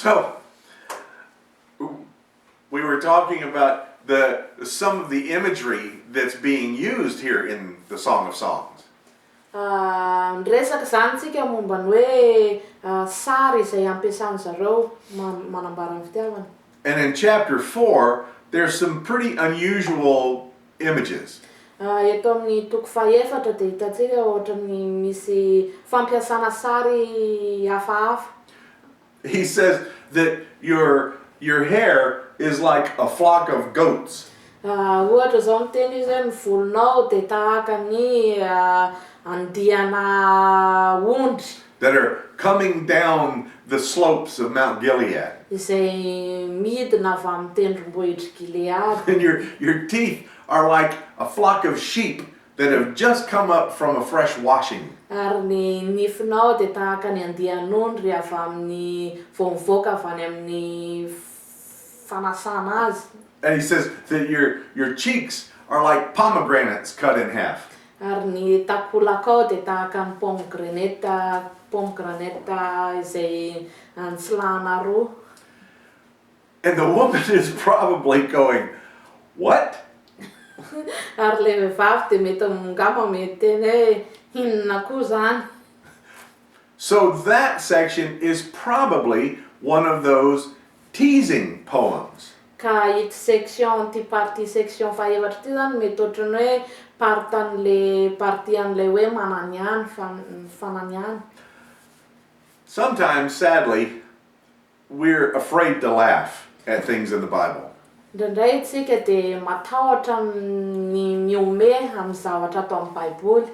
So, we were talking about some of the imagery that's being used here in the Song of Songs. Resaka zany tsika momba ny hoe sary izay ampiasan'zareo manambara ny fitiavana. And in chapter 4, there's some pretty unusual images. Eto amin'ny toko fahaefatra dia hitantsika ohatran'ny misy fampiasana sary hafahafa. He says that your hair is like a flock of goats. Ohatra zao miteny izy hoe ny volonao dia tahaka ny andiana ondry That are coming down the slopes of Mount Gilead. izay midina avy amin'ny tendrombohitra Gilead. And your teeth are like a flock of sheep that have just come up from a fresh washing. Ary ny nifinao dia tahaka ny andian'ondry avy amin'ny vao mivoaka avy any amin'ny fanasana azy. And he says that your cheeks are like pomegranates cut in half. Ary ny takolakao dia tahaka ny pomegranate izay antsilahana roa. And the woman is probably going, what? Ary le vehivavy dia mety ngamba mety teny hoe inona koa zany. So that section is probably one of those teasing poems. Ka ity section ty partie section fahaefatra ty zany mety ohatrany hoe partie an'le hoe mananiany fananiany. Sometimes, sadly, we're afraid to laugh at things in the Bible. Ndraindray tsika dia matahotra ny miome amin'ny zavatra atao amin'ny Baiboly.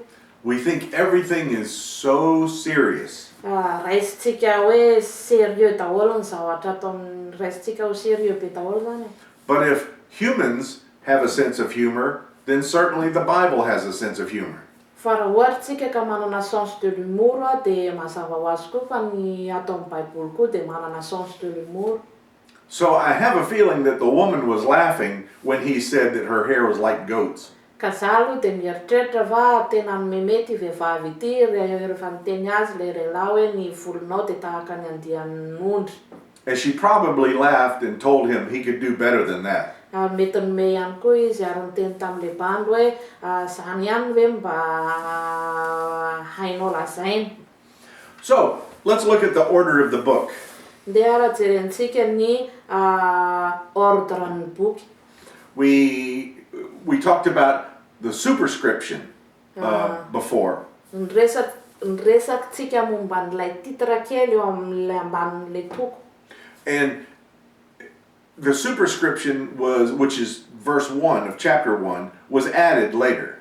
We think everything is so serious. Raisitsika hoe sérieux daholo ny zavatra atao raisitsika ho sérieux be daholo zany. But if humans have a sense of humor, then certainly the Bible has a sense of humor. Fa raha ohatra tsika ka manana sens de l'humour dia mazava ho azy koa fa ny atao amin'ny Baiboly koa dia manana sens de l'humour. So I have a feeling that the woman was laughing when he said that her hair was like goats. Ka zaho aloha dia mieritreritra va tena nomeme ty vehivavy ity rehefa niteny azy le lehilahy hoe ny volonao dia tahaka ny andian'ondry. And she probably laughed and told him he could do better than that. Mety nome ihany koa izy ary niteny tamin'le bando hoe zany ihany hoe mba hainao lazaina. So let's look at the order of the book. Ndeha ara jerentsika ny ordre-ny boky. We talked about the superscription before. Nresakitsika momba n'ilay titre kely eo amin'ilay ambanin'ilay toko. And the superscription which is verse 1 of chapter 1, was added later.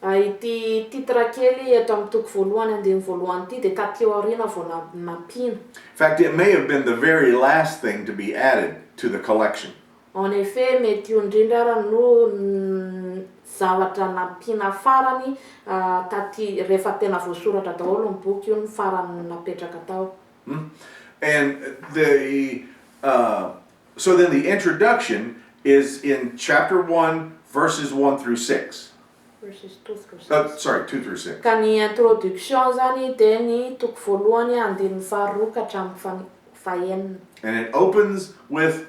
Ity titre kely eto amin'ny toko voalohany andiny voalohany ity dia taty aoriana vao nampiana. In fact, it may have been the very last thing to be added to the collection. En effet, mety io indrindra ara no zavatra nampiana farany taty rehefa tena voasoratra daholo ny boky io ny farany napetraka tao. And so then the introduction is in chapter 1, verses 1 through 6. Verses 2 through 6. Sorry, 2 through 6. Ka ny introduction zany dia ny toko voalohany andiny faharoa ka hatramin'ny fahaenina. And it opens with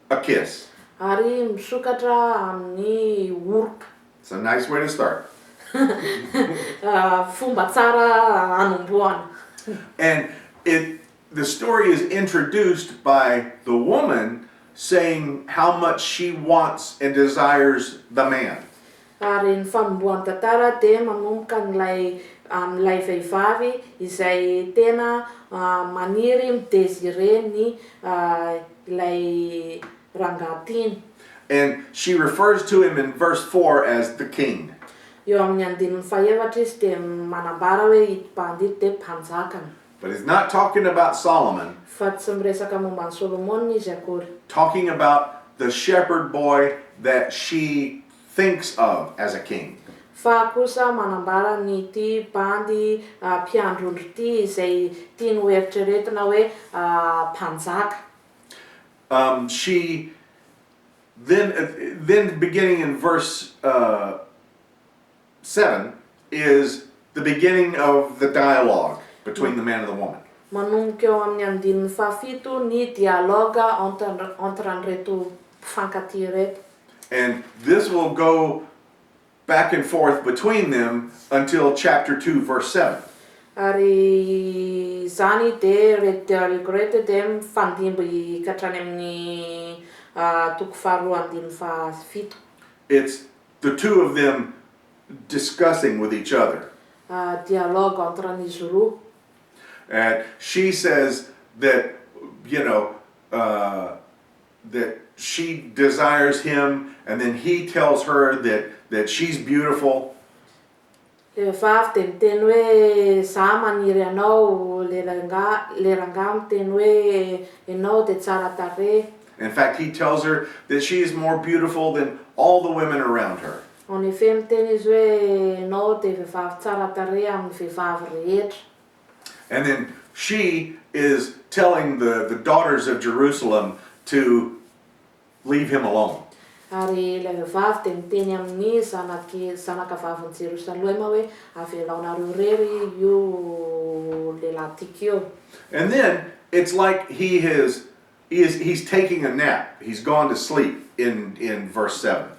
a kiss. Ary misokatra amin'ny oroka. It's a nice way to start. Fomba tsara hanombohana. And the story is introduced by the woman saying how much she wants and desires the man. Ary ny fanombohany tantara dia manomboka amin'ilay vehivavy izay tena maniry midésiré ny ilay rangahy. And she refers to him in verse 4 as the king. Eo amin'ny andininy fahaefatra izy dia manambara hoe ito bandy ito dia mpanjakana. But he's not talking about Solomon. Fa tsy miresaka momba ny Solomona izy akory. Talking about the shepherd boy that she thinks of as a king. Fa kosa manambara ny ity bandy mpiandrondro ity izay tiany ho eritreretina hoe mpanjaka. She then beginning in verse 7 is the beginning of the dialogue between the man and the woman. Manomboka eo amin'ny andinin'ny fahafito ny dialoga entre an'ireto mpifankatia reto. And this will go back and forth between them until chapter 2, verse 7. Ary zany de reto dialoga reto de mifandimby katrany amin'ny toko faharoa andininy fahafito. It's the two of them discussing with each other. Dialogue entre an'izy roa. And she says that, that she desires him, and then he tells her that she's beautiful. Le vavy de miteny hoe za maniry anao, le rangahy miteny hoe ianao de tsara tarehy. In fact, he tells her that she is more beautiful than all the women around her. En effet miteny izy hoe ianao de vehivavy tsara tarehy amin'ny vehivavy rehetra. And then she is telling the daughters of Jerusalem to leave him alone. Ary le vehivavy de miteny amin'ny zanakavavin'i Jerosalema hoe avelaonareo rery io lehilahy tiky io. And then it's like he's taking a nap. He's gone to sleep in verse 7.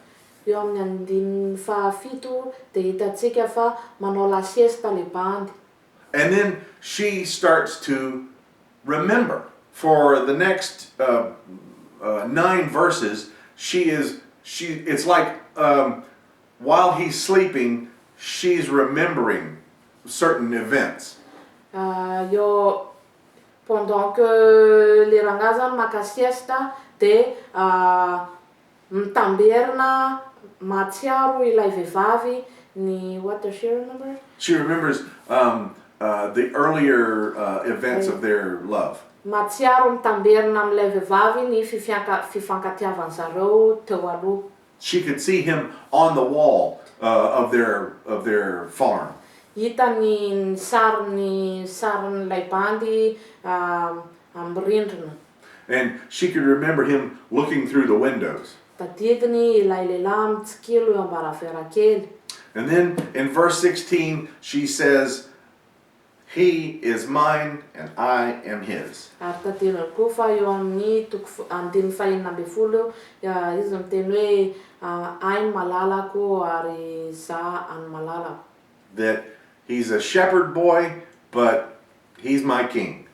Eo amin'ny andininy fahafito de hitantsika fa manao la siesta le bandy. And then she starts to remember. For the next 9 verses, it's like while he's sleeping, she's remembering certain events. Pendant que le rangahy zany maka siesta de mitamberina mahatsiaro ilay vehivavy ny what does she remember? She remembers the earlier events of their love. Mahatsiaro mitamberina am'ilay vehivavy ny fifankatiavany zareo teo aloha. She could see him on the wall of their farm. Hita ny sarin'ilay bandy amin'ny rindrina. And she could remember him looking through the windows. Tadidiny ilay lehilahy mitsikilo eo am-baraverakely. And then in verse 16, she says, "He is mine and I am his." Ary tadidiny koa fa eo amin'ny andininy fahaenina ambin'ny folo izy miteny hoe ainy malalako ary za any malalako. That he's a shepherd boy, but he's my king.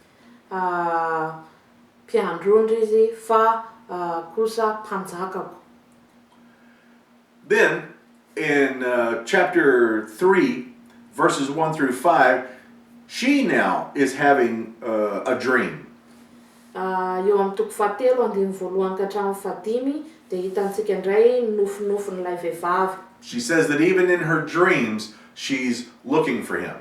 Mpiandrondra izy fa kosa mpanjakako. Then in chapter 3, verses 1 through 5, she now is having a dream. Eo amin'ny toko fahatelo andininy voalohany ka hatramin'ny fahadimy de hitantsika indray nofinofin''ilay vehivavy. She says that even in her dreams, she's looking for him.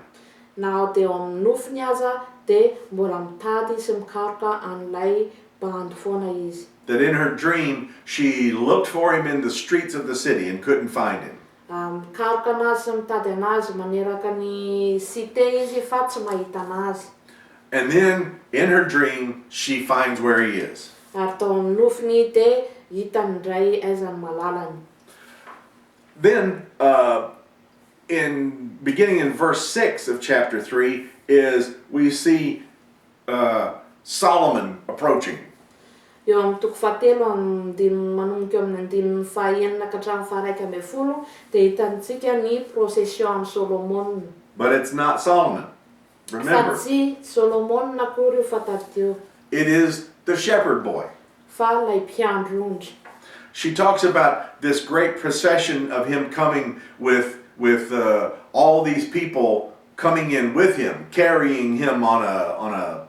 Na de eo amin'ny nofiny aza de mbola mitady sy mikaroka an'ilay bandy foana izy. That in her dream, she looked for him in the streets of the city and couldn't find him. Mikaroka anazy sy mitady anazy maneraka ny cité izy fa tsy mahita anazy. And then in her dream, she finds where he is. Ary tao amin'ny nofiny de hitany indray aizany malalany. Then, beginning in verse 6 of chapter 3, we see Solomon approaching. Eo amin'ny toko fahatelo manomboka eo amin'ny andininy fahaenina ka hatramin'ny faharaiky ambin'ny folo de hitantsika ny procession Solomon. But it's not Solomon. Remember, Fa tsy Solomon akory io fatatio. it is the shepherd boy. Fa lay mpiandrondra. She talks about this great procession of him coming with all these people coming in with him, carrying him on a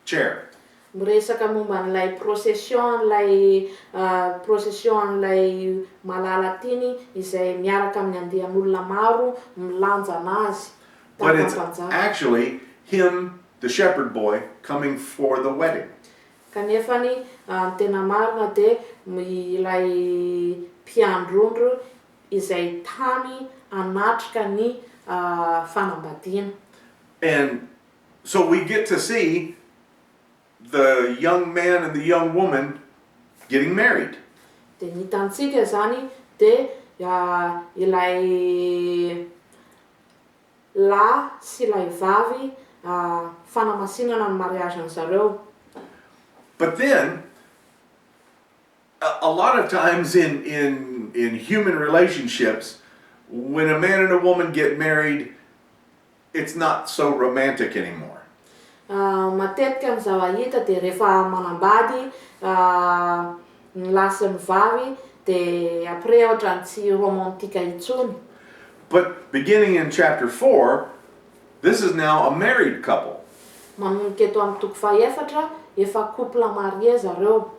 chair. Miresaka momba n'ilay procession n'ilay malala tiny izay miaraka amin'ny andian'olona maro milanja anazy. But it's actually him, the shepherd boy, coming for the wedding. Kanefany tena marina de ilay mpiandrondro izay tany anatrika ny fanambadiana. And so we get to see the young man and the young woman getting married. De ny hitantsika zany de ilay lahy sy ilay vavy fanamasinana ny mariazy zareo. But then, a lot of times in human relationships, when a man and a woman get married, it's not so romantic anymore. Matetika ny zavahita de rehefa manambady ny lasy ny vavy de après ohatrany tsy romantika intsony. But beginning in chapter 4, this is now a married couple. Manomboka eto amin'ny toko fahaefatra efa couple marié zareo.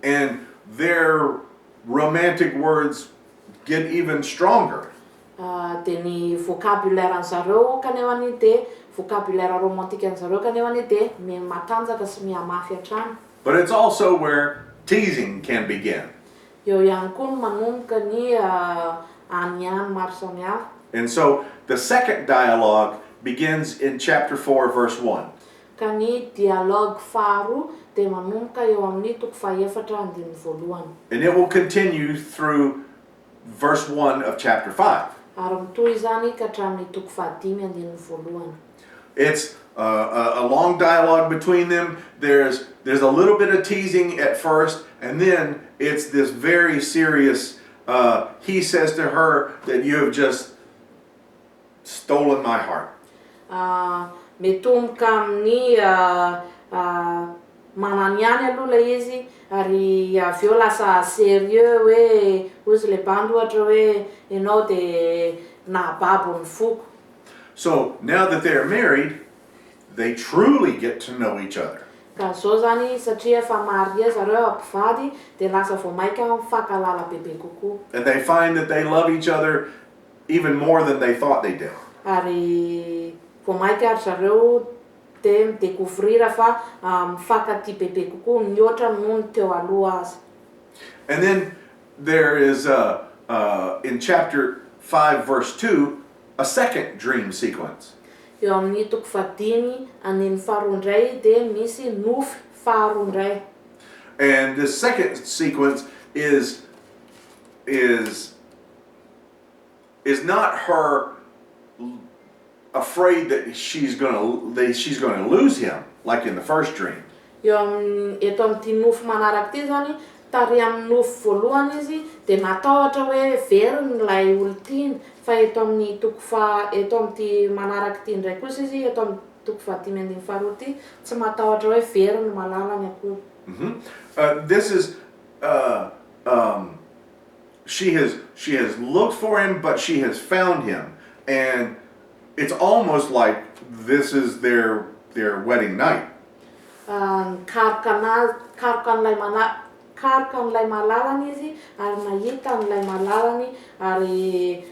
And their romantic words get even stronger. De ny vocabulaire zareo kanevany de vocabulaire romantique zareo kanevany de matanjaka sy mihamafy hatrany. But it's also where teasing can begin. Eo ihany koa manomboka ny aniany maro samihafa. And so the second dialogue begins in chapter 4, verse 1. Ka ny dialogue faharoa de manomboka eo amin'ny toko fahaefatra andininy voalohany. And it will continue through verse 1 of chapter 5. Ary mitohy zany ka hatramin'ny toko fahadimy andininy voalohany. It's a long dialogue between them. There's a little bit of teasing at first, and then it's this very serious, he says to her that you have just stolen my heart. Mitomboka amin'ny mananiany aloha ilay izy ary avy eo lasa sérieux hoe ozy le bandy ohatra hoe ianao de nahababo ny foko. So now that they're married, they truly get to know each other. Ka zao zany satria efa marié zareo ampivady de lasa vao maika mifankalala bebe kokoa. And they find that they love each other even more than they thought they did. Ary vao maika ary zareo de midécouvrir fa mifankatia bebe kokoa mihoatra noho ny teo aloha azy. And then there is in chapter 5 verse 2 a second dream sequence. Eo amin'ny toko fadimy aniny faharoa indray de misy nofy faharoa indray. And the second sequence is not her afraid that she's going to lose him like in the first dream. Eo amin'ny eto amin'ity nofy manaraka ty zany tary amin'ny nofy voalohany izy de matahotra hoe veriny ilay olo tiny fa eto amin'ny eto amin'ity manaraka ty indray kosa izy eto amin'ny toko fahadimy andiny faharoa ty tsy matahotra hoe veriny malala ny akoho. This is she has looked for him, but she has found him, and it's almost like this is their wedding night. Karoka n'ilay malalany izy ary nahita n'ilay malalany ary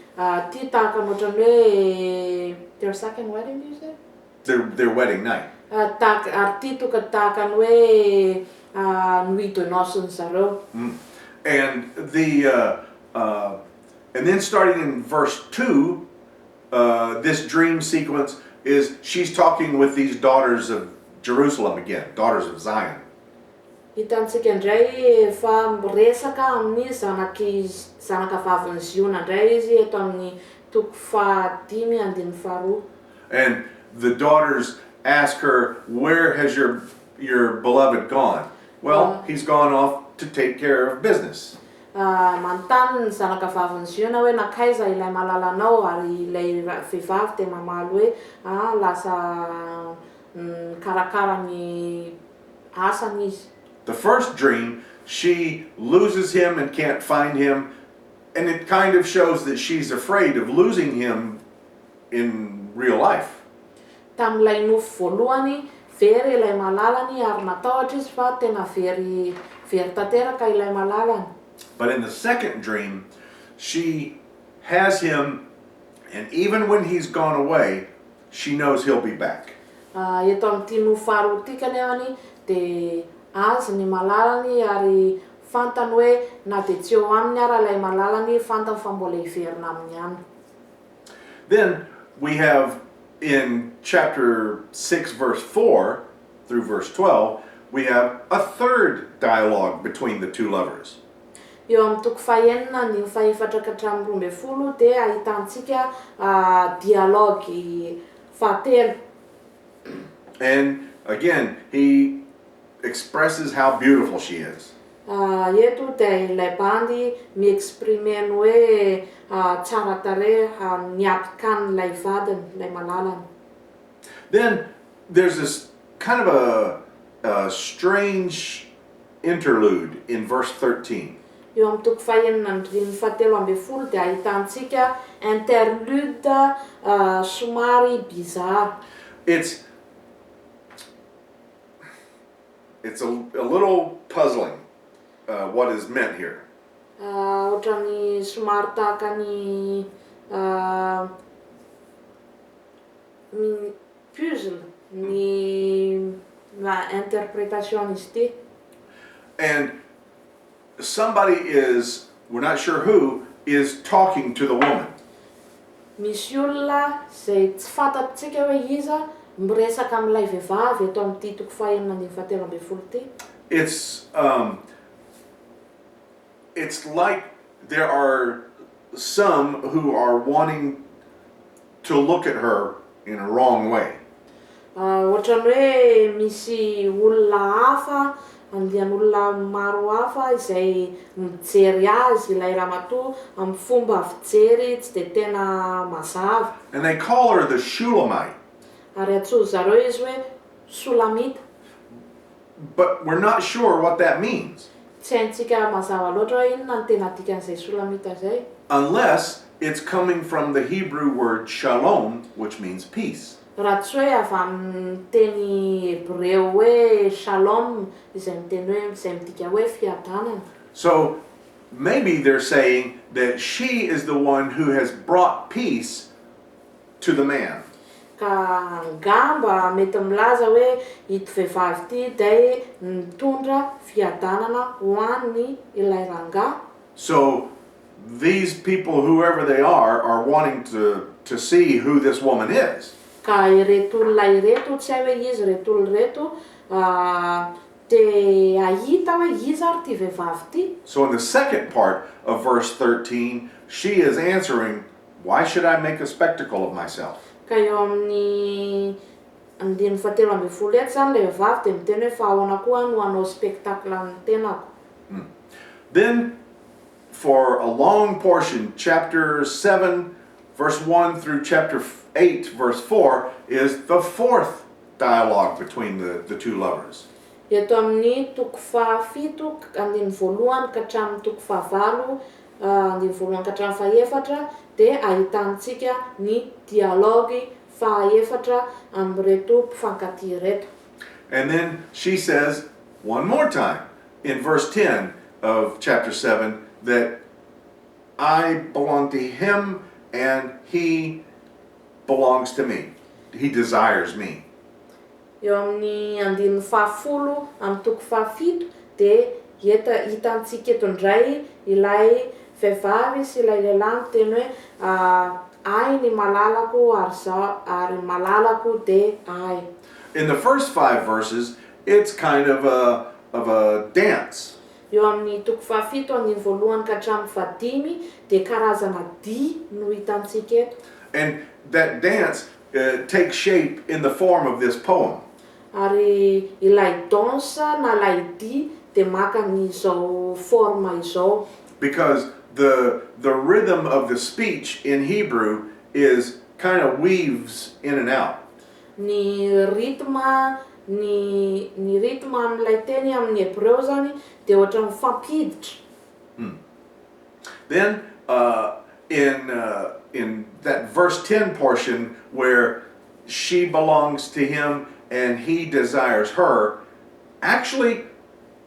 ty tahaka ny ohatrany hoe their second wedding you said? Their wedding night. Ary ty toka tahaka ny hoe nuit de noces zareo. And and then starting in verse 2, this dream sequence is she's talking with these daughters of Jerusalem again, daughters of Zion. Hitantsika indray efa miresaka amin'ny zanaka vavin'ny Ziona indray izy eto amin'ny toko fahadimy andiny faharoa. And the daughters ask her, where has your beloved gone? Well, he's gone off to take care of business. Manontany ny zanaka vavin'ny Ziona hoe nakaiza ilay malalanao ary ilay vehivavy de mamaly hoe lasa karakara ny asany izy. The first dream, she loses him and can't find him, and it kind of shows that she's afraid of losing him in real life. Tam'ilay nofy voalohany, very ilay malalany ary matahotra izy fa tena very tanteraka ilay malalany. But in the second dream, she has him, and even when he's gone away, she knows he'll be back. Eto amin'ity nofy faharoa ty kanevany de azy ny malalany ary fantany hoe na de tsy eo aminy ara ilay malalany fantany fa mbola hiverina aminy ihany. Then we have in chapter 6 verse 4 through verse 12, we have a third dialogue between the two lovers. Eo amin'ny toko fahaenina ny fahaefatra ka hatramin'ny roa ambin'ny folo de ahitantsika dialogue fahatelo. And again, he expresses how beautiful she is. Eto dia ilay bandy mi-exprimer ny hoe tsara tarehy niapikanin'ilay vadiny, ilay malalany. Then there's this kind of a strange interlude in verse 13. Eo amin'ny toko fahaenina andrininy fahatelo ambin'ny folo dia ahitantsika interlude somary bizarre. It's a little puzzling what is meant here. Ohatrany somary tahaka ny puzzle ny interpretation izy ity. And somebody is, we're not sure who, is talking to the woman. Misy olona zay tsy fantatsika hoe iza miresaka amin'ilay vehivavy eto amin'ity toko fahaenina andininy fahatelo ambin'ny folo ity. It's like there are some who are wanting to look at her in a wrong way. Ohatrany hoe misy olona hafa, andian'olona maro hafa izay mijery azy ilay ramatoa amin'ny fomba fijery tsy dia tena mazava. And they call her the Shulamite. Ary antsoy zareo izy hoe Solamita. But we're not sure what that means. Tsy haintsika mazava loatra hoe inona ny tena dikan'izay Solamita izay. Unless it's coming from the Hebrew word shalom, which means peace. Raha tsy hoe avy amin'ny teny hebreo hoe shalom izay miteny hoe izay midika hoe fiadanana. So maybe they're saying that she is the one who has brought peace to the man. Ka ngamba mety milaza hoe ito vehivavy ity dia nitondra fiadanana ho an'ny ilay rangahy. So these people, whoever they are wanting to see who this woman is. Ka ireto olona ireto tsy hay hoe izy reto olona reto te ahita hoe iza ary ty vehivavy ity. So in the second part of verse 13, she is answering, why should I make a spectacle of myself? Ka eo amin'ny andininy fahatelo ambin'ny folo eto zany ilay vehivavy dia miteny hoe fa ahoana koa no hanao spectacle amin'ny tenako. Then for a long portion, chapter 7 verse 1 through chapter 8 verse 4 is the fourth dialogue between the two lovers. Eto amin'ny toko fahafito andininy voalohany ka hatramin'ny toko fahavalo andininy voalohany ka hatramin'ny fahaefatra dia ahitantsika ny dialogue fahaefatra amin'ireto mpifankatia ireto. And then she says one more time in verse 10 of chapter 7 that I belong to him and he belongs to me. He desires me. Eo amin'ny andininy fahafolo amin'ny toko fahafito dia hitantsika eto indray ilay vehivavy sy ilay lehilahy miteny hoe ai ny malalako ary malalako dia ai. In the first 5 verses, it's kind of a dance. Eo amin'ny toko fahafito andininy voalohany ka hatramin'ny fahadimy dia karazana dihy no hitantsika eto. And that dance takes shape in the form of this poem. Ary ilay danse na ilay dihy dia maka n'izao forma izao. Because the rhythm of the speech in Hebrew is kind of weaves in and out. Ny rythme amin'ilay teny amin'ny hebreo zany dia ohatra mifampiditra. Then in that verse 10 portion where she belongs to him and he desires her, actually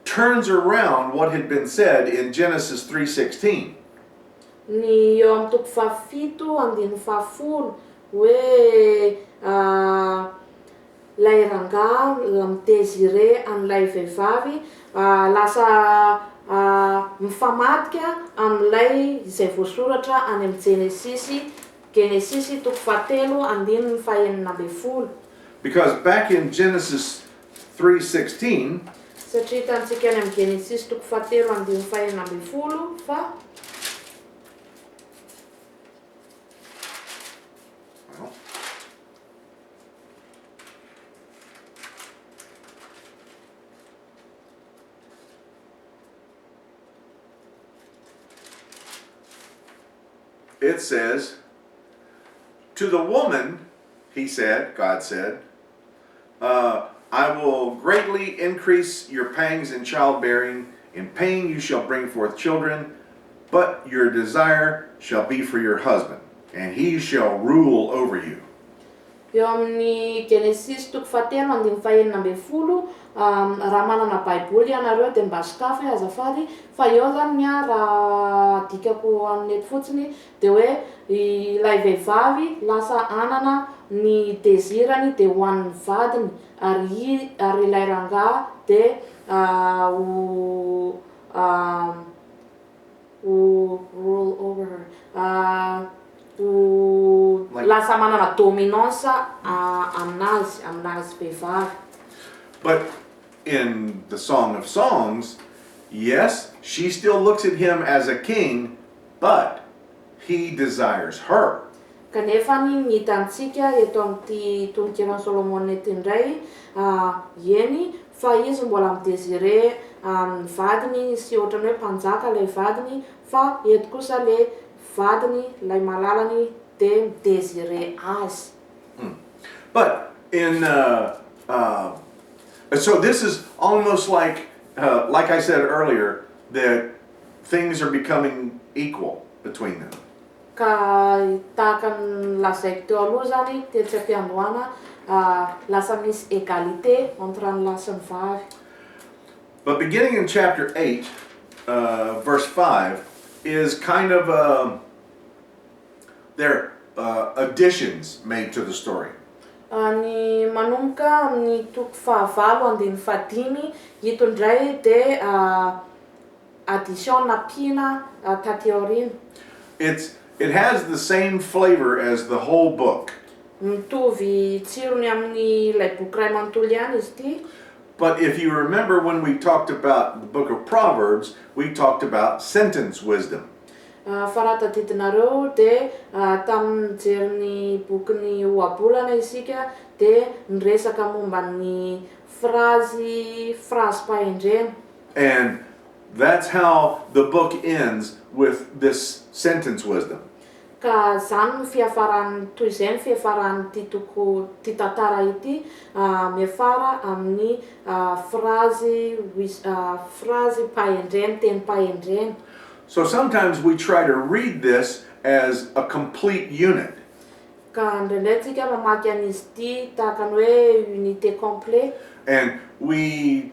turns around what had been said in Genesis 3:16. Ny eo amin'ny toko fahafito andininy fahafolo hoe lay rangahy midésiré an'ilay vehivavy lasa mifamadika amin'ilay izay voasoratra any amin'ny Genesisy toko fahatelo andininy fahaenina ambin'ny folo. Because back in Genesis 3:16, Satria hitantsika any amin'ny Genesisy toko fahatelo andininy fahaenina ambin'ny folo fa it says, to the woman, he said, God said, I will greatly increase your pangs in childbearing. In pain you shall bring forth children, but your desire shall be for your husband, and he shall rule over you. Eo amin'ny Genesis toko fahatelo andiny fahaenina ambin'ny folo, raha manana baiboly ianareo dia mba sokafy azafady, fa eo zany raha dikako amin'ny eto fotsiny dia hoe ilay vehivavy lasa anana ny désirany dia ho an'ny vadiny, ary ilay rangahy dia rule over her. Lasa manana dominance aminazy vehivavy. But in the Song of Songs, yes, she still looks at him as a king, but he desires her. Kanefa ny hitantsika eto amin'ity tononkena Solomon eto indray, eny fa izy mbola midésiré ny vadiny sy ohatrany hoe mpanjaka ilay vadiny, fa eto kosa ilay vadiny ilay malalany dia midésiré azy. But in so this is almost like I said earlier, that things are becoming equal between them. Ka tahaka ny lazaiko teo aloha zany tetsy am-piandohana, lasa misy égalité entre ny lahy sy ny vavy. But beginning in chapter 8, verse 5, is kind of there additions made to the story. Ny manomboka amin'ny toko fahavalo andiny fahadimy ito indray dia addition napina taty aoriana. It has the same flavor as the whole book. Mitovy tsirony amin'ny ilay boky iray manontolo ihany izy ity. But if you remember when we talked about the book of Proverbs, we talked about sentence wisdom. Fa raha tadidinareo dia tamin'ny jery bokyny ohabolana isika dia niresaka momba ny phrase pahendrena. And that's how the book ends, with this sentence wisdom. Ka zany no fiafarany toy izay ny fiafarany ty tantara ity, miafara amin'ny phrase pahendrena, teny pahendrena. So sometimes we try to read this as a complete unit. Ka ndraindray tsika mamaky an'izy ity tahaka ny hoe unité complet. And we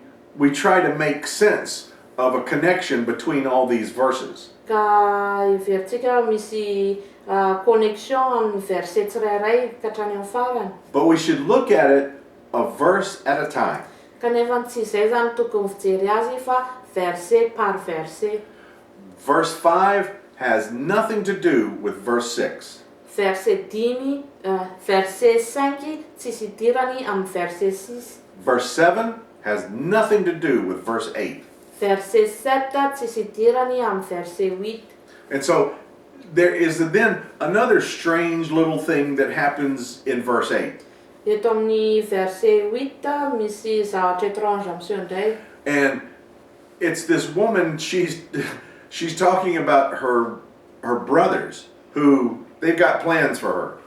try to make sense of a connection between all these verses. Ka iverintsika misy connexion amin'ny verset tsirairay ka hatrany amin'ny farany. But we should look at it a verse at a time. Kanefa tsy izay zany tokony fijery azy fa verset par verset. Verse 5 has nothing to do with verse 6. Verset 5 tsisy idirany amin'ny verset 6. Verse 7 has nothing to do with verse 8. Verset 7 tsisy idirany amin'ny verset 8. And so there is then another strange little thing that happens in verse 8. Eto amin'ny verset 8 misy zavatra étrange amin'izay indray. And it's this woman, she's talking about her brothers who they've got plans for her.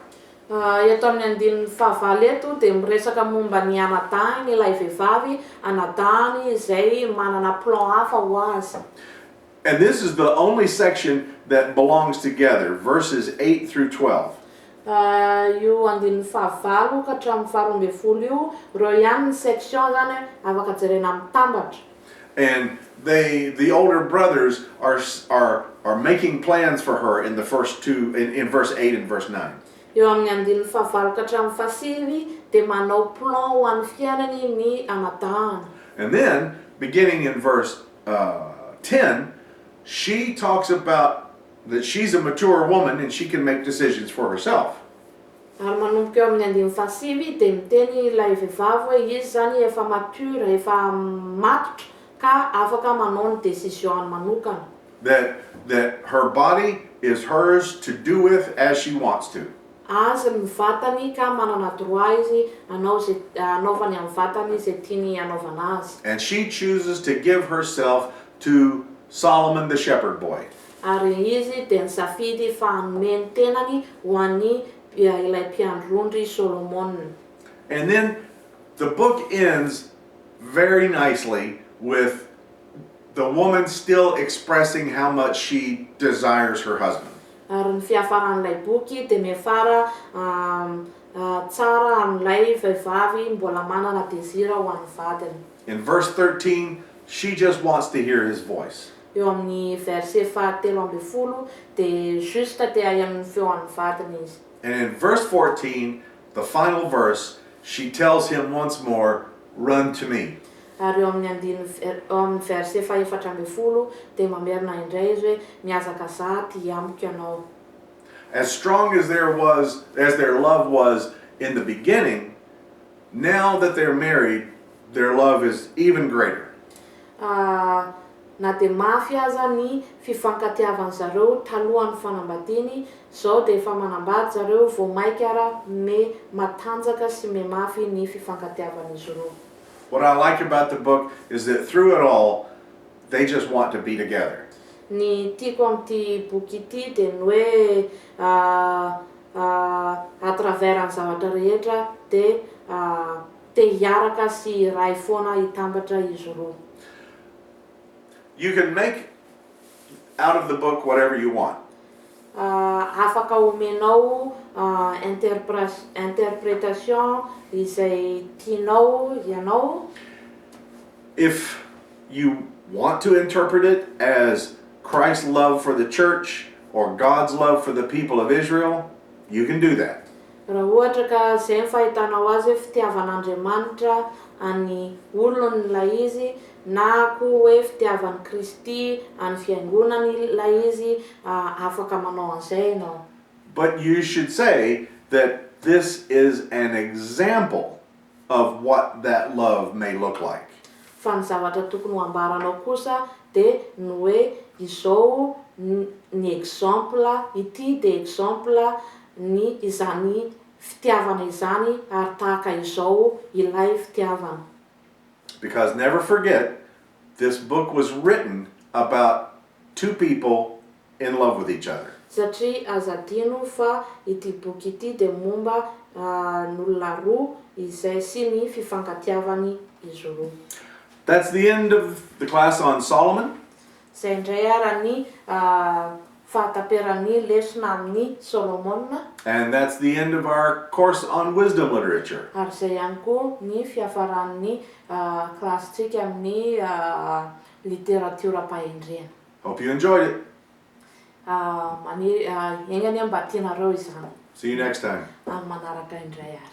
Eto amin'ny andininy fahavalo eto dia miresaka momba ny anadahiny ilay vehivavy, anadahiny izay manana plan hafa ho azy. And this is the only section that belongs together, verses 8 through 12. Io andininy fahavalo ka hatramin'ny faharoa ambin'ny folo io, reo ihany ny section zany afaka jerena mitambatra. And the older brothers are making plans for her in the first two, in verse 8 and verse 9. Eo amin'ny andininy fahavalo ka hatramin'ny fahasivy dia manao plan ho an'ny fiainany ny anadahiny. And then, beginning in verse 10, she talks about that she's a mature woman and she can make decisions for herself. Ary manomboka eo amin'ny andininy fahasivy dia miteny ilay vehivavy hoe izy zany efa mature, efa matotra ka afaka manao ny décision manokana. That her body is hers to do with as she wants to. Azy ny vatany ka manana droit izy anaovany amin'ny vatany izay tiany anaovana azy. And she chooses to give herself to Solomon the shepherd boy. Ary izy dia nisafidy fa hanome ny tenany ho an'ny ilay mpiandrondry Solomon. And then the book ends very nicely with the woman still expressing how much she desires her husband. Ary ny fiafaran'ilay boky dia mifara tsara amin'ilay vehivavy mbola manana desira ho an'ny vadiny. In verse 13, she just wants to hear his voice. Eo amin'ny verset 17 dia juste te haino ny feon'ny vadiny izy. And in verse 14, the final verse, she tells him once more, "Run to me." Ary eo amin'ny verset 14 dia mamerina indray izy hoe miazaka za ty amiko ianao. As strong as their love was in the beginning, now that they're married, their love is even greater. Na dia mafy aza ny fifankatiavan zareo talohan'ny fanambadiny, zao dia efa manambady zareo vao maika ara me matanjaka sy me mafy ny fifankatiavan'izy roa. What I like about the book is that through it all, they just want to be together. Ny tiako amin'ity boky ity dia ny hoe à travers ny zavatra rehetra dia te hiaraka sy ray foana hitambatra izy roa. You can make out of the book whatever you want. Afaka omenao interpretation izay tianao ianao. If you want to interpret it as Christ's love for the church or God's love for the people of Israel, you can do that. Raha ohatra ka izay ny fahitanao azy hoe fitiavan'Andriamanitra any olon'ilay izy na koa hoe fitiavan'i Kristy any fiangonan'ilay izy, afaka manao an'izay ianao. But you should say that this is an example of what that love may look like. Fa ny zavatra tokony ho ambaranao kosa dia ny hoe izao ny exemple, ity dia exemple ny izany fitiavana izany ary tahaka izao ilay fitiavana. Because never forget, this book was written about two people in love with each other. Satria aza adino fa ity boky ity dia momba n'olona roa izay sy ny fifankatiavany izy roa. That's the end of the class on Solomon. Izay indray ara ny fahataperan'ny lesona amin'ny Solomon. And that's the end of our course on wisdom literature. Ary izay ihany koa ny fiafaran'ny klasitsika amin'ny literatiora pahendrena. Hope you enjoyed it. Engany mba tianareo izany. See you next time. Amin'ny manaraka indray ary.